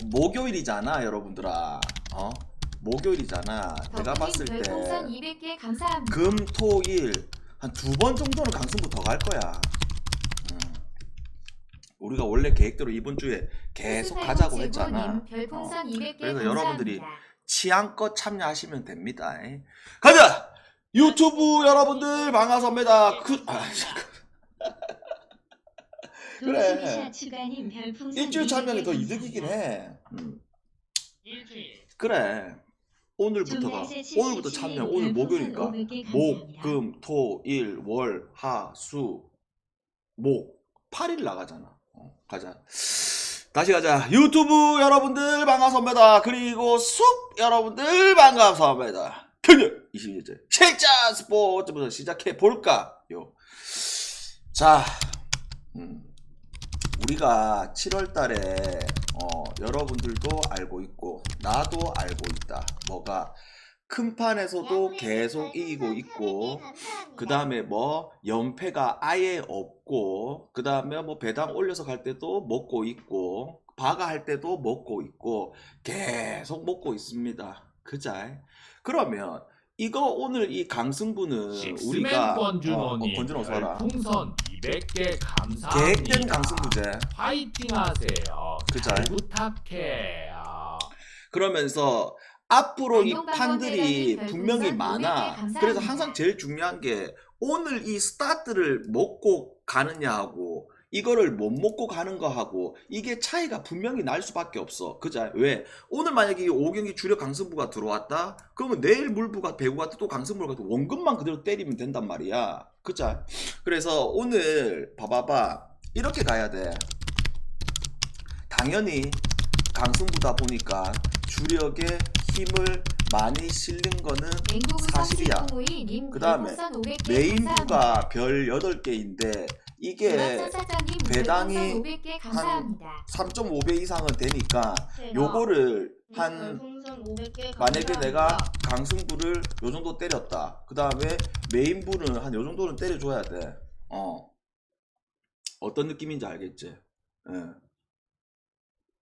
목요일이잖아 여러분들아. 목요일이잖아. 내가 봤을 때 별풍선 200개 감사합니다. 금, 토, 일 한 2번 정도는 강승부 더 갈 거야. 우리가 원래 계획대로 이번 주에 계속 가자고 했잖아. 별풍선 200개 그래서 감사합니다. 여러분들이 취향껏 참여하시면 됩니다. 가자! 유튜브 여러분들 반갑습니다. 그래. 일주일 참여하는 게 더 이득이긴 해. 그래. 오늘부터 참여. 오늘 목요일이니까 목, 금, 토, 일, 월, 하, 수, 목 8일 나가잖아. 가자. 다시 가자. 유튜브 여러분들 반갑습니다. 그리고 숲 여러분들 반갑습니다. 금요일 22일째 실전 스포츠부터 시작해 볼까요? 자, 우리가 7월 달에 여러분들도 알고 있고 나도 알고 있다. 뭐가 큰 판에서도 계속 이기고 있고, 그 다음에 뭐 연패가 아예 없고, 그 다음에 뭐 배당 올려서 갈 때도 먹고 있고, 바가 할 때도 먹고 있고, 계속 먹고 있습니다. 그자? 그러면 이거 오늘 이 강승부는 우리가 권준 어서 와라. 풍선 200개 감사합니다. 계획된 강승부제. 파이팅 하세요. 그자? 잘 부탁해요. 그러면서 앞으로 이 판들이 분명히 많아. 그래서 항상 제일 중요한 게 오늘 이 스타트를 먹고 가느냐하고 이거를 못 먹고 가는 거하고 이게 차이가 분명히 날 수밖에 없어. 그자? 왜? 오늘 만약에 5경기 주력 강승부가 들어왔다? 그러면 내일 물부가 배구가 또 강승부가 또 원금만 그대로 때리면 된단 말이야. 그자? 그래서 오늘 봐봐봐. 이렇게 가야 돼. 당연히 강승부다 보니까 주력에 힘을 많이 실는 거는 사실이야. 그 다음에 메인부가 별 8개인데 이게 배당이 한 3.5배 이상은 되니까 요거를 한 만약에 내가 강승부를 요 정도 때렸다. 그 다음에 메인부는 한 요 정도는 때려줘야 돼. 어떤 느낌인지 알겠지?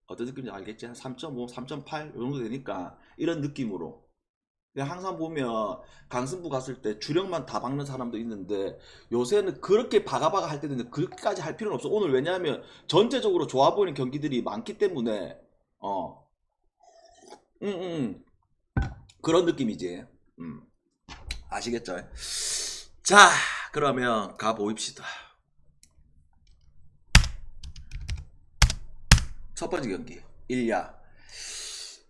어떤 느낌인지 알겠지? 한 3.5, 3.8 요 정도 되니까 이런 느낌으로. 항상 보면 강승부 갔을 때 주력만 다 박는 사람도 있는데 요새는 그렇게 바가바가 할 때는 그렇게까지 할 필요는 없어. 오늘 왜냐하면 전체적으로 좋아 보이는 경기들이 많기 때문에 그런 느낌이지. 아시겠죠? 자, 그러면 가보입시다. 첫 번째 경기 1야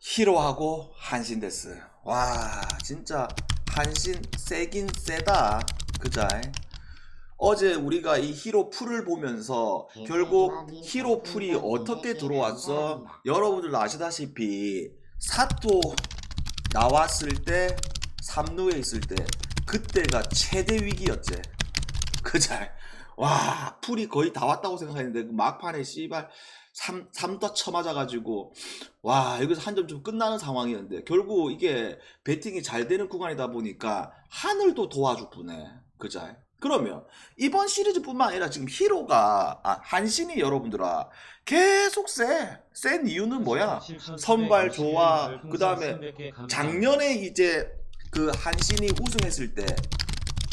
히로하고 한신데스. 와 진짜 한신 세긴 세다. 그자? 어제 우리가 이 히로 풀을 보면서 결국 히로 풀이 어떻게 들어왔어? 여러분들도 아시다시피 사토 나왔을 때 3루에 있을 때 그때가 최대 위기였지. 그자? 와 풀이 거의 다 왔다고 생각했는데 그 막판에 씨발 3더 쳐맞아가지고 와 여기서 한 점 좀 끝나는 상황이었는데 결국 이게 배팅이 잘 되는 구간이다 보니까 하늘도 도와주네. 그자? 그러면 이번 시리즈뿐만 아니라 지금 히로가 한신이 여러분들아 계속 센 이유는 뭐야? 선발 좋아. 그 다음에 작년에 이제 그 한신이 우승했을 때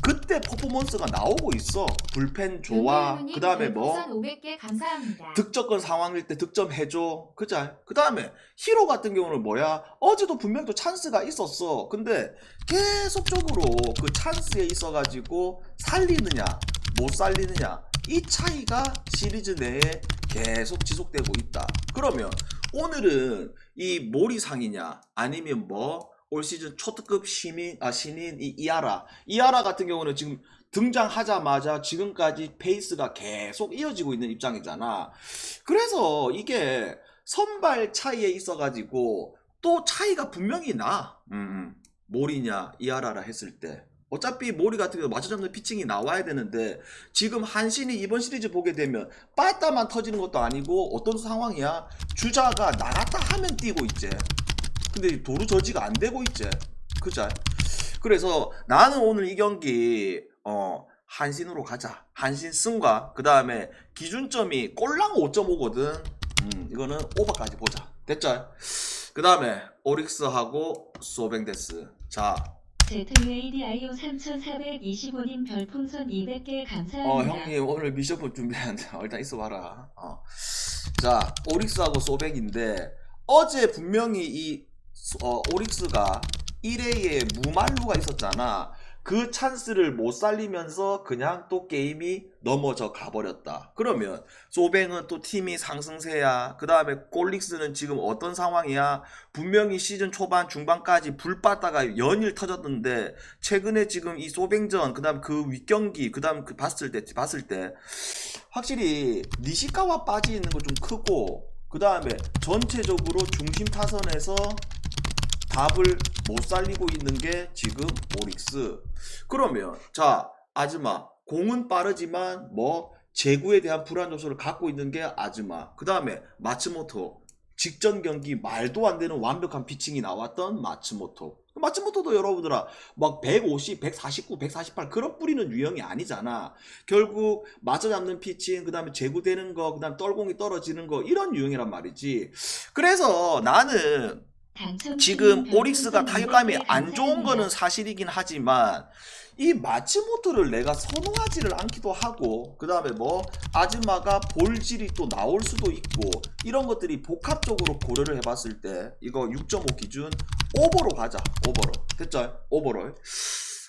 그때 퍼포먼스가 나오고 있어. 불펜 좋아. 그 다음에 뭐 득점권 상황일 때 득점해줘. 그자? 그 다음에 히로 같은 경우는 뭐야? 어제도 분명히 또 찬스가 있었어. 근데 계속적으로 그 찬스에 있어가지고 살리느냐 못 살리느냐 이 차이가 시리즈 내에 계속 지속되고 있다. 그러면 오늘은 이 모리상이냐 아니면 뭐 올 시즌 초특급 신인 이 이하라 같은 경우는 지금 등장하자마자 지금까지 페이스가 계속 이어지고 있는 입장이잖아. 그래서 이게 선발 차이에 있어가지고 또 차이가 분명히 나. 모리냐 이하라라 했을 때 어차피 모리 같은 경우 맞춰잡는 피칭이 나와야 되는데 지금 한신이 이번 시리즈 보게 되면 빠따만 터지는 것도 아니고 어떤 상황이야? 주자가 나갔다 하면 뛰고 있지. 근데 도루 저지가 안 되고 있지. 그자? 그래서 나는 오늘 이 경기 한신으로 가자. 한신 승과 그 다음에 기준점이 꼴랑 5.5거든. 이거는 오버까지 보자. 됐죠? 그 다음에 오릭스하고 소뱅데스. 자, ZUADIO 3425님 별풍선 200개 감사합니다. 형님 오늘 미션볼 준비한다. 일단 있어봐라. 자, 오릭스하고 소뱅인데 어제 분명히 이 오릭스가 1회에 무말루가 있었잖아. 그 찬스를 못 살리면서 그냥 또 게임이 넘어져 가버렸다. 그러면 소뱅은 또 팀이 상승세야. 그 다음에 꼴릭스는 지금 어떤 상황이야? 분명히 시즌 초반 중반까지 불 빠다가 연일 터졌는데 최근에 지금 이 소뱅전 그 다음 그 윗경기 그 다음 그 봤을 때 확실히 니시카와 빠져 있는 거 좀 크고, 그 다음에 전체적으로 중심 타선에서 답을 못 살리고 있는 게 지금 오릭스. 그러면 자, 아즈마 공은 빠르지만 뭐 제구에 대한 불안 요소를 갖고 있는 게 아즈마. 그 다음에 마츠모토 직전 경기 말도 안 되는 완벽한 피칭이 나왔던 마츠모토도 여러분들아 막 150, 149, 148 그런 뿌리는 유형이 아니잖아. 결국 맞아잡는 피칭, 그 다음에 제구되는 거, 그 다음에 떨공이 떨어지는 거 이런 유형이란 말이지. 그래서 나는 지금 오릭스가 타격감이 안 좋은 거는 사실이긴 하지만 이 마츠모토를 내가 선호하지를 않기도 하고, 그 다음에 뭐 아즈마가 볼질이 또 나올 수도 있고, 이런 것들이 복합적으로 고려를 해봤을 때 이거 6.5 기준 오버로 가자. 오버로. 됐죠? 오버로.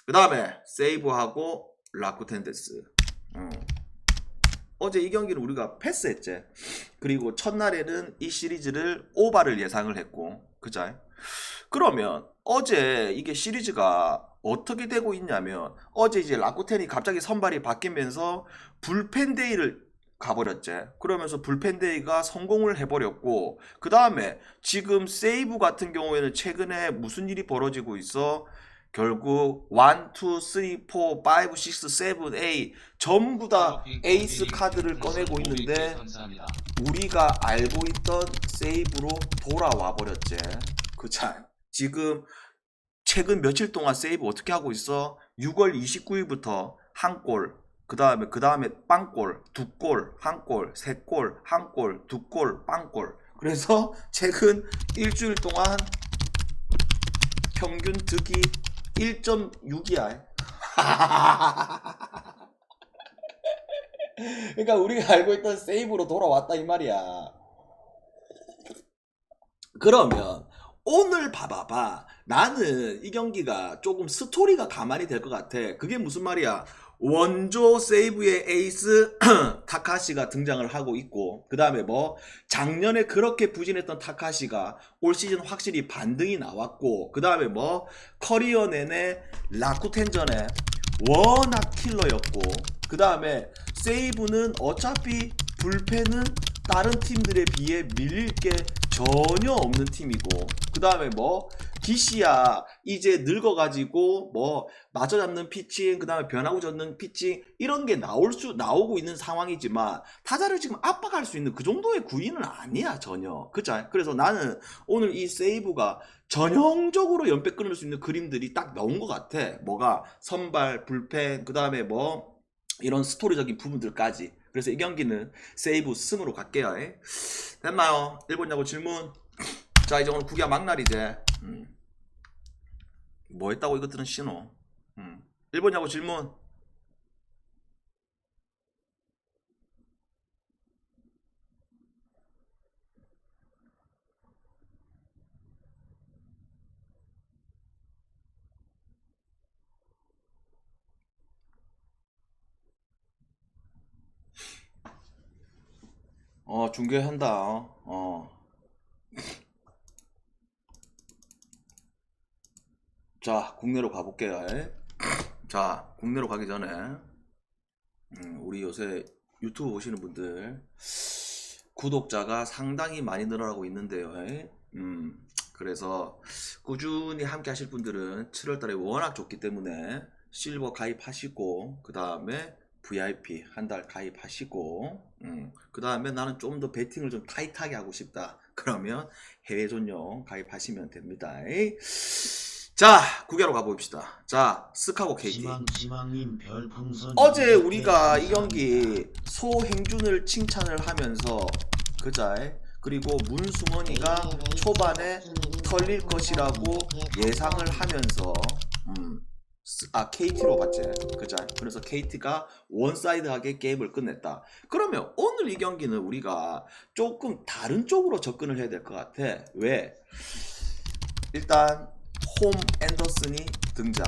그 다음에 세이브하고 라쿠텐데스. 어제 이 경기는 우리가 패스했지. 그리고 첫날에는 이 시리즈를 오바를 예상을 했고, 그죠? 그러면 어제 이게 시리즈가 어떻게 되고 있냐면, 어제 이제 라쿠텐이 갑자기 선발이 바뀌면서 불펜데이를 가버렸지. 그러면서 불펜데이가 성공을 해버렸고, 그 다음에 지금 세이브 같은 경우에는 최근에 무슨 일이 벌어지고 있어? 결국 1, 2, 3, 4, 5, 6, 7, 8 전부 다 에이스 카드를 꺼내고 있는데 우리가 알고 있던 세이브로 돌아와 버렸지. 그자 지금 최근 며칠 동안 세이브 어떻게 하고 있어? 6월 29일부터 한 골, 그 다음에 빵골, 두 골, 한 골, 세 골, 한 골, 두 골, 빵골. 그래서 최근 일주일 동안 평균 득이 1.6이야. 그러니까 우리가 알고 있던 세이브로 돌아왔다 이 말이야. 그러면 오늘 봐봐봐. 나는 이 경기가 조금 스토리가 가만히 될 것 같아. 그게 무슨 말이야? 원조 세이브의 에이스 타카시가 등장을 하고 있고, 그 다음에 뭐 작년에 그렇게 부진했던 타카시가 올 시즌 확실히 반등이 나왔고, 그 다음에 뭐 커리어 내내 라쿠텐전에 워낙 킬러였고, 그 다음에 세이브는 어차피 불펜은 다른 팀들에 비해 밀릴 게 전혀 없는 팀이고, 그 다음에 뭐 기시야 이제 늙어가지고 뭐 맞아잡는 피칭, 그 다음에 변하고 젖는 피칭 이런 게 나오고 있는 상황이지만 타자를 지금 압박할 수 있는 그 정도의 구위는 아니야 전혀. 그죠? 그래서 나는 오늘 이 세이브가 전형적으로 연패 끊을 수 있는 그림들이 딱 나온 것 같아. 뭐가 선발, 불펜, 그 다음에 뭐 이런 스토리적인 부분들까지. 그래서 이 경기는 세이브 승으로 갈게요. 됐나요? 일본 야구 질문. 자, 이제 오늘 구기야 막날이제. 뭐 했다고 이것들은 신호. 일본 야구 질문. 중계한다. 자, 국내로 가볼게요. 자, 국내로 가기 전에 우리 요새 유튜브 보시는 분들 구독자가 상당히 많이 늘어나고 있는데요. 그래서 꾸준히 함께 하실 분들은 7월달에 워낙 좋기 때문에 실버 가입하시고, 그 다음에 VIP 한 달 가입하시고, 그 다음에 나는 좀 더 배팅을 좀 타이트하게 하고 싶다. 그러면 해외 전용 가입하시면 됩니다. 자, 구개로 가봅시다. 자, 스카고 KT. 어제 우리가 이 경기 소행준을 칭찬을 하면서, 그자 그리고 문승원이가 초반에 털릴 것이라고 예상을 하면서 KT로 봤지. 그죠? 그래서 KT가 원사이드하게 게임을 끝냈다. 그러면 오늘 이 경기는 우리가 조금 다른 쪽으로 접근을 해야 될 것 같아. 왜? 일단 홈 앤더슨이 등장.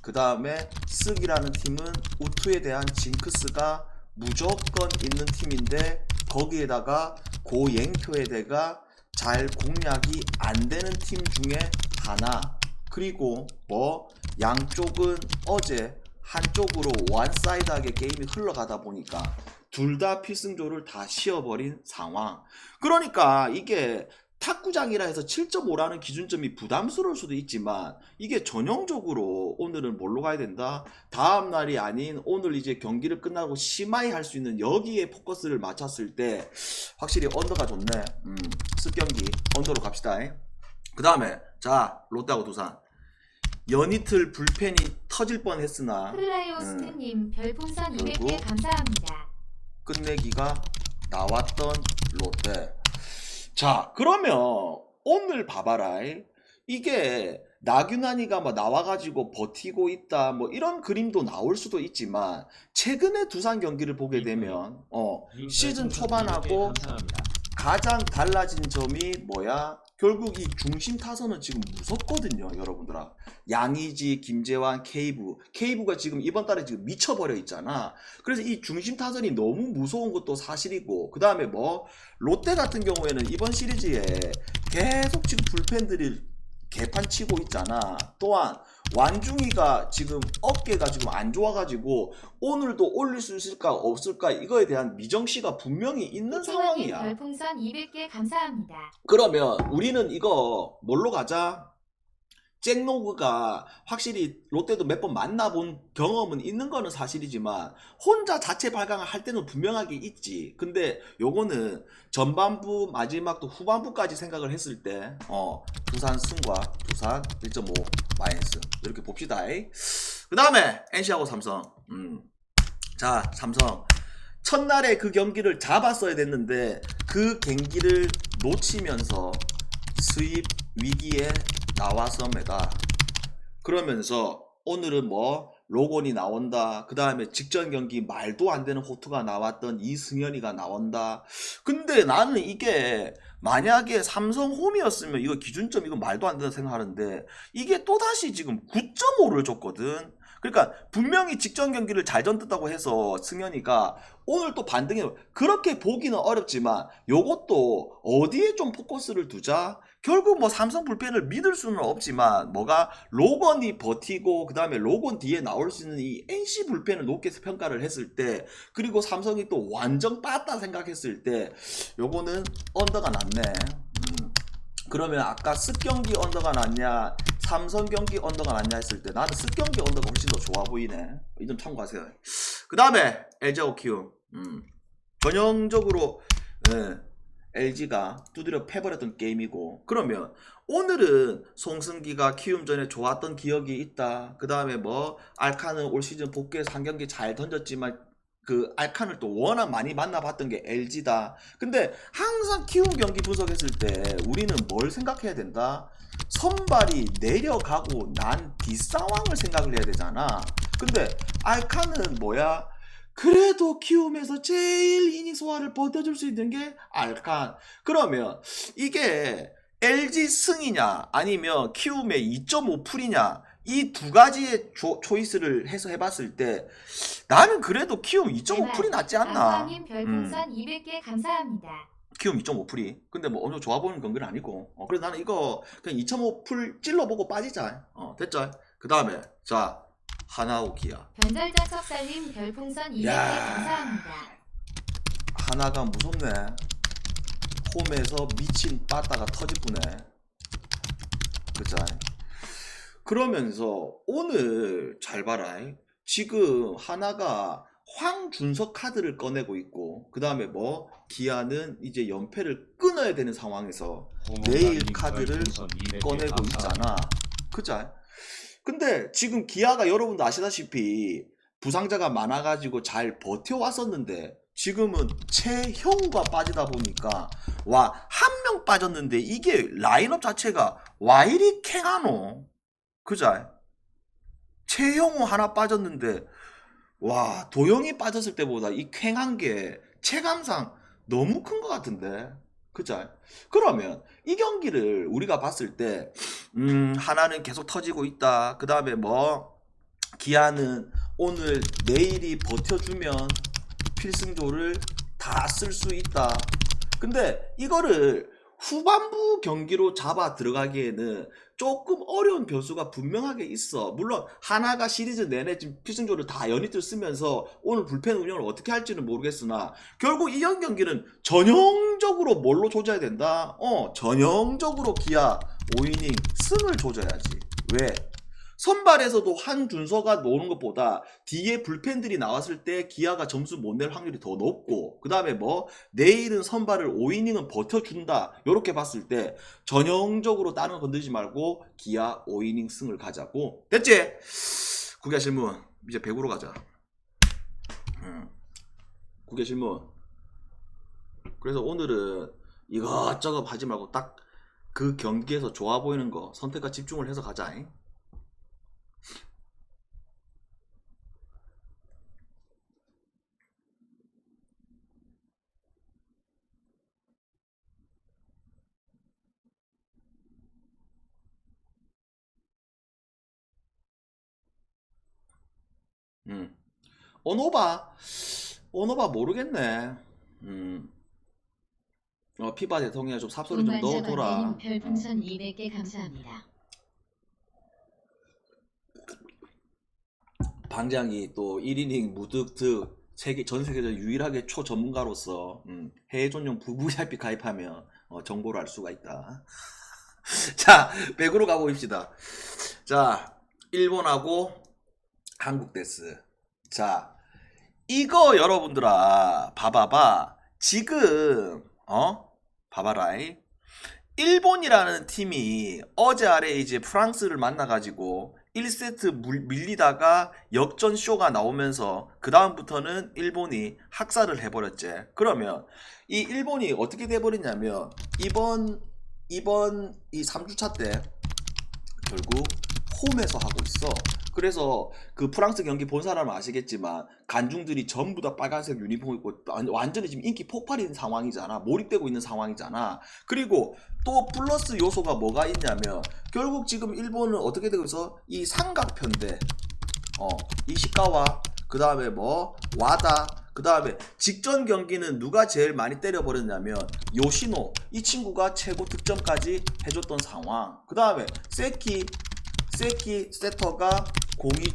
그 다음에 쓱이라는 팀은 우투에 대한 징크스가 무조건 있는 팀인데 거기에다가 고행표에 대가 잘 공략이 안 되는 팀 중에 하나. 그리고 뭐 양쪽은 어제 한쪽으로 원사이드하게 게임이 흘러가다 보니까 둘 다 필승조를 다 씌워버린 상황. 그러니까 이게 탁구장이라 해서 7.5라는 기준점이 부담스러울 수도 있지만 이게 전형적으로 오늘은 뭘로 가야 된다? 다음 날이 아닌 오늘 이제 경기를 끝나고 심하이 할 수 있는 여기에 포커스를 맞췄을 때 확실히 언더가 좋네. 습경기 언더로 갑시다. 그 다음에 자 롯데하고 두산 연이틀 불펜이 터질 뻔했으나 프라이오스트님 별풍선 결국 200개 감사합니다. 끝내기가 나왔던 롯데. 자 그러면 오늘 봐봐라. 이게 나균환이가 뭐 나와가지고 버티고 있다 뭐 이런 그림도 나올 수도 있지만 최근에 두산 경기를 보게 되면 시즌 초반하고 가장 달라진 점이 뭐야? 결국 이 중심 타선은 지금 무섭거든요, 여러분들아. 양의지, 김재환, 케이브가 지금 이번 달에 지금 미쳐버려 있잖아. 그래서 이 중심 타선이 너무 무서운 것도 사실이고, 그 다음에 뭐 롯데 같은 경우에는 이번 시리즈에 계속 지금 불펜들이 개판 치고 있잖아. 또한 완중이가 지금 어깨가 지금 안 좋아가지고 오늘도 올릴 수 있을까 없을까 이거에 대한 미정시가 분명히 있는 상황이야. 별풍선 200개 감사합니다. 그러면 우리는 이거 뭘로 가자? 잭노그가 확실히 롯데도 몇 번 만나본 경험은 있는 거는 사실이지만 혼자 자체 발광을 할 때는 분명하게 있지. 근데 요거는 전반부 마지막도 후반부까지 생각을 했을 때 두산 승과 두산 1.5 마이너스 이렇게 봅시다. 그 다음에 NC하고 삼성. 자 삼성 첫날에 그 경기를 잡았어야 됐는데 그 경기를 놓치면서 수입 위기에 나와서입니다. 그러면서 오늘은 뭐 로건이 나온다. 그 다음에 직전 경기 말도 안 되는 호투가 나왔던 이승현이가 나온다. 근데 나는 이게 만약에 삼성 홈이었으면 이거 기준점 이거 말도 안 된다 생각하는데 이게 또다시 지금 9.5를 줬거든. 그러니까 분명히 직전 경기를 잘 던졌다고 해서 승현이가 오늘 또 반등해. 그렇게 보기는 어렵지만 요것도 어디에 좀 포커스를 두자. 결국 뭐 삼성 불펜을 믿을 수는 없지만 뭐가 로건이 버티고 그 다음에 로건 뒤에 나올 수 있는 이 NC 불펜을 높게 평가를 했을 때 그리고 삼성이 또 완전 빠따 생각했을 때 요거는 언더가 낫네. 그러면 아까 습경기 언더가 낫냐 삼성 경기 언더가 낫냐 했을 때 나는 습경기 언더가 훨씬 더 좋아 보이네. 이 점 참고하세요. 그 다음에 LG하고 키움 전형적으로 LG가 두드려 패버렸던 게임이고 그러면 오늘은 송승기가 키움전에 좋았던 기억이 있다. 그 다음에 뭐 알칸은 올 시즌 복귀해서 한 경기 잘 던졌지만 그 알칸을 또 워낙 많이 만나봤던 게 LG다. 근데 항상 키움 경기 분석했을 때 우리는 뭘 생각해야 된다? 선발이 내려가고 난 뒷상황을 생각을 해야 되잖아. 근데 알칸은 뭐야? 그래도 키움에서 제일 이닝 소화를 버텨줄 수 있는 게 알칸. 그러면 이게 LG 승이냐 아니면 키움의 2.5풀이냐 이 두 가지의 초이스를 해서 해봤을 때 나는 그래도 키움 2.5풀이 낫지 않나. 안방님 별풍선 200개 감사합니다. 키움 2.5풀이. 근데 뭐 엄청 좋아 보이는 경기는 아니고. 그래서 나는 이거 그냥 2.5풀 찔러보고 빠지자. 됐죠? 그 다음에 자 하나하고 기아. 변달자석살님 별풍선 200개 감사합니다. 하나가 무섭네. 홈에서 미친 빠따가 터지구네. 그죠? 그러면서 오늘 잘 봐라. 지금 하나가 황준석 카드를 꺼내고 있고 그 다음에 뭐 기아는 이제 연패를 끊어야 되는 상황에서 내일 카드를 꺼내고 있잖아. 그죠? 근데 지금 기아가 여러분도 아시다시피 부상자가 많아가지고 잘 버텨왔었는데 지금은 최형우가 빠지다 보니까 와, 한 명 빠졌는데 이게 라인업 자체가 와 이리 캥하노? 그자? 최형우 하나 빠졌는데 와, 도영이 빠졌을 때보다 이 캥한 게 체감상 너무 큰 것 같은데. 그자? 그러면 이 경기를 우리가 봤을 때 하나는 계속 터지고 있다. 그 다음에 뭐 기아는 오늘 내일이 버텨주면 필승조를 다 쓸 수 있다. 근데 이거를 후반부 경기로 잡아 들어가기에는 조금 어려운 변수가 분명하게 있어. 물론 하나가 시리즈 내내 지금 필승조를 다 연이틀 쓰면서 오늘 불펜 운영을 어떻게 할지는 모르겠으나 결국 이 경기는 전형적으로 뭘로 조져야 된다? 전형적으로 기아 5이닝 승을 조져야지. 왜? 선발에서도 한준서가 노는 것보다 뒤에 불펜들이 나왔을 때 기아가 점수 못 낼 확률이 더 높고, 그 다음에 뭐 내일은 선발을 5이닝은 버텨준다 요렇게 봤을 때 전형적으로 다른 거 건들지 말고 기아 5이닝 승을 가자고. 됐지? 국외 질문 이제 100으로 가자. 국외 질문. 그래서 오늘은 이것저것 하지 말고 딱 그 경기에서 좋아 보이는 거 선택과 집중을 해서 가자. 오노바 모르겠네. 피바 대통령이 좀 삽소리 좀 넣어둬라. 별풍선 200개 감사합니다. 방장이 또 1이닝 무득득 전 세계적 유일하게 초전문가로서 해외 전용 VVIP 가입하면 정보를 알 수가 있다. 자, 100으로 가보입시다. 자, 일본하고 한국 데스. 자, 이거 여러분들아 봐봐봐. 지금 봐봐라. 일본이라는 팀이 어제 아래 이제 프랑스를 만나가지고 1세트 밀리다가 역전쇼가 나오면서 그 다음부터는 일본이 학살을 해버렸지. 그러면 이 일본이 어떻게 돼버렸냐면 이번 이 3주차 때 결국 홈에서 하고 있어. 그래서 그 프랑스 경기 본 사람은 아시겠지만 관중들이 전부 다 빨간색 유니폼 입고 완전히 지금 인기 폭발인 상황이잖아. 몰입되고 있는 상황이잖아. 그리고 또 플러스 요소가 뭐가 있냐면 결국 지금 일본은 어떻게 되고 있어? 이 삼각편대 이시카와 그 다음에 뭐 와다 그 다음에 직전 경기는 누가 제일 많이 때려버렸냐면 요시노 이 친구가 최고 득점까지 해줬던 상황. 그 다음에 세키 세터가 공이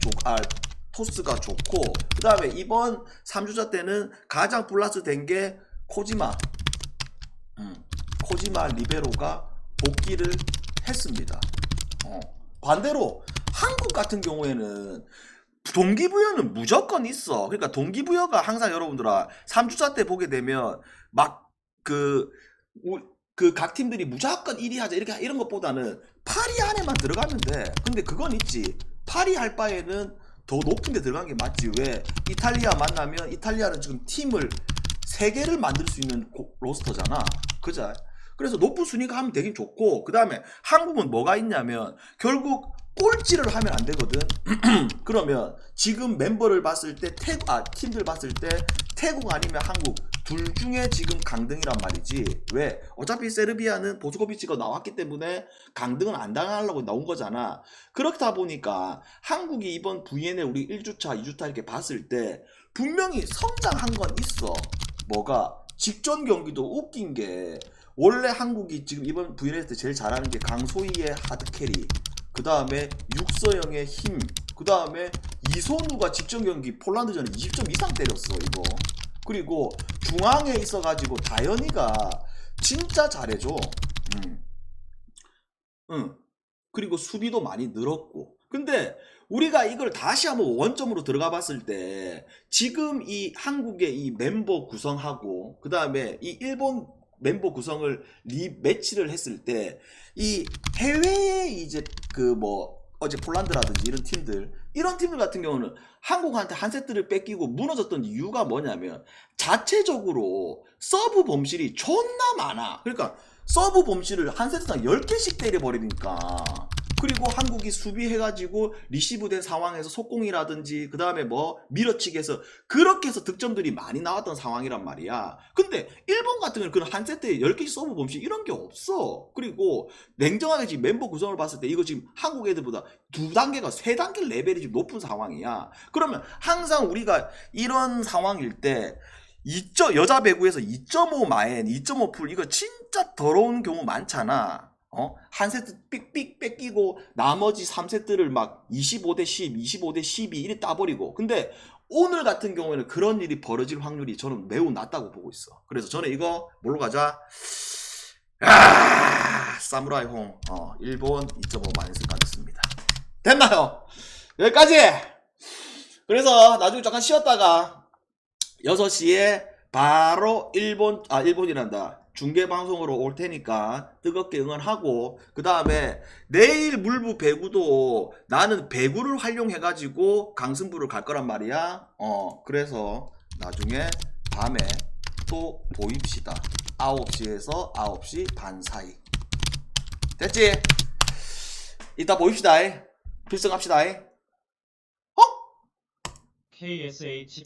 토스가 좋고, 그 다음에 이번 3주차 때는 가장 플러스 된 게 코지마 리베로가 복귀를 했습니다. 반대로 한국 같은 경우에는 동기부여는 무조건 있어. 그러니까 동기부여가 항상 여러분들아 3주차 때 보게 되면 막 각 팀들이 무조건 1위 하자 이런 것보다는 8위 안에만 들어가면 돼. 근데 그건 있지. 8위 할 바에는 더 높은 데 들어간 게 맞지. 왜? 이탈리아 만나면 이탈리아는 지금 팀을 3개를 만들 수 있는 로스터잖아. 그죠? 그래서 높은 순위가 하면 되긴 좋고, 그 다음에 한국은 뭐가 있냐면 결국 꼴찌를 하면 안 되거든. 그러면 지금 멤버를 봤을 때 팀들 봤을 때 태국 아니면 한국 둘 중에 지금 강등이란 말이지. 왜? 어차피 세르비아는 보스코비치가 나왔기 때문에 강등은 안 당하려고 나온 거잖아. 그렇다 보니까 한국이 이번 VNL 우리 1주차 2주차 이렇게 봤을 때 분명히 성장한 건 있어. 뭐가? 직전 경기도 웃긴 게 원래 한국이 지금 이번 VNL 때 제일 잘하는 게 강소희의 하드캐리, 그 다음에 육서영의 힘, 그 다음에 이선우가 직전 경기 폴란드전에 20점 이상 때렸어 이거. 그리고 중앙에 있어가지고 다현이가 진짜 잘해줘. 그리고 수비도 많이 늘었고. 근데 우리가 이걸 다시 한번 원점으로 들어가 봤을 때 지금 이 한국의 이 멤버 구성하고 그 다음에 이 일본 멤버 구성을 리매치를 했을 때 이 해외에 이제 그 뭐 어제 폴란드라든지 이런 팀들 이런 팀들 같은 경우는 한국한테 한 세트를 뺏기고 무너졌던 이유가 뭐냐면 자체적으로 서브 범실이 존나 많아. 그러니까 서브 범실을 한 세트당 10개씩 때려버리니까. 그리고 한국이 수비해가지고 리시브된 상황에서 속공이라든지 그 다음에 뭐 밀어치기해서 그렇게 해서 득점들이 많이 나왔던 상황이란 말이야. 근데 일본 같은 경우는 그런 한 세트에 10개씩 서브 범실 이런 게 없어. 그리고 냉정하게 지금 멤버 구성을 봤을 때 이거 지금 한국 애들보다 2단계가 3단계 레벨이 좀 높은 상황이야. 그러면 항상 우리가 이런 상황일 때 여자 배구에서 2.5 마엔, 2.5 풀 이거 진짜 더러운 경우 많잖아. 한 세트 삑삑 뺏기고 나머지 3세트를 막 25대 10, 25대 12 이래 따버리고. 근데 오늘 같은 경우에는 그런 일이 벌어질 확률이 저는 매우 낮다고 보고 있어. 그래서 저는 이거 뭘로 가자? 사무라이 홍 일본 2.5 마이너스 가겠습니다. 됐나요? 여기까지. 그래서 나중에 잠깐 쉬었다가 6시에 바로 일본이란다. 중계방송으로 올 테니까 뜨겁게 응원하고, 그 다음에 내일 물부 배구도 나는 배구를 활용해가지고 강승부를 갈 거란 말이야. 그래서 나중에 밤에 또 보입시다. 9시에서 9시 반 사이. 됐지? 이따 보입시다. 필승합시다. KSH